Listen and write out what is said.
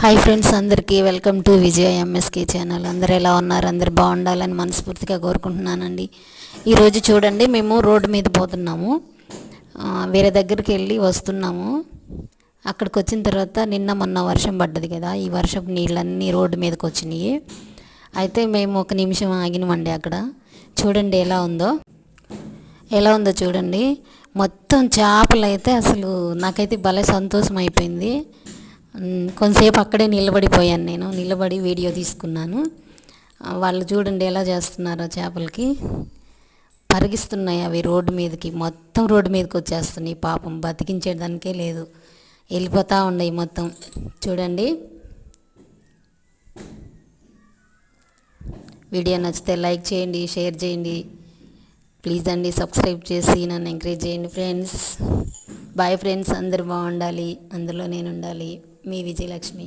Hi friends, అందరికీ welcome to Vijaya MSK channel. అందరు ఎలా ఉన్నారు? అందరు బాగుండాలని మనస్ఫూర్తిగా కోరుకుంటున్నానండి. ఈరోజు చూడండి, మేము రోడ్డు మీద పోతున్నాము, వేరే దగ్గరికి వెళ్ళి వస్తున్నాము. అక్కడికి వచ్చిన తర్వాత నిన్న మొన్న వర్షం పడ్డది కదా, ఈ వర్షపు నీళ్ళన్నీ రోడ్డు మీదకి వచ్చినాయి. అయితే మేము ఒక నిమిషం ఆగినామండి. అక్కడ చూడండి ఎలా ఉందో చూడండి. మొత్తం చేపలు అయితే అసలు నాకైతే భలే సంతోషం అయిపోయింది. కొంతసేపు అక్కడే నిలబడిపోయాను, నేను నిలబడి వీడియో తీసుకున్నాను. వాళ్ళు చూడండి ఎలా చేస్తున్నారో, చేపలకి పరిగిస్తున్నాయి అవి రోడ్డు మీదకి, మొత్తం రోడ్డు మీదకి వచ్చేస్తున్నాయి. పాపం బతికించేదానికే లేదు, వెళ్ళిపోతూ ఉన్నాయి మొత్తం. చూడండి, వీడియో నచ్చితే లైక్ చేయండి, షేర్ చేయండి, ప్లీజ్ అండి సబ్స్క్రైబ్ చేసి నన్ను ఎంకరేజ్ చేయండి ఫ్రెండ్స్. బాయ్ ఫ్రెండ్స్, అందరూ బాగుండాలి, అందులో నేను ఉండాలి. మీ విజయలక్ష్మి.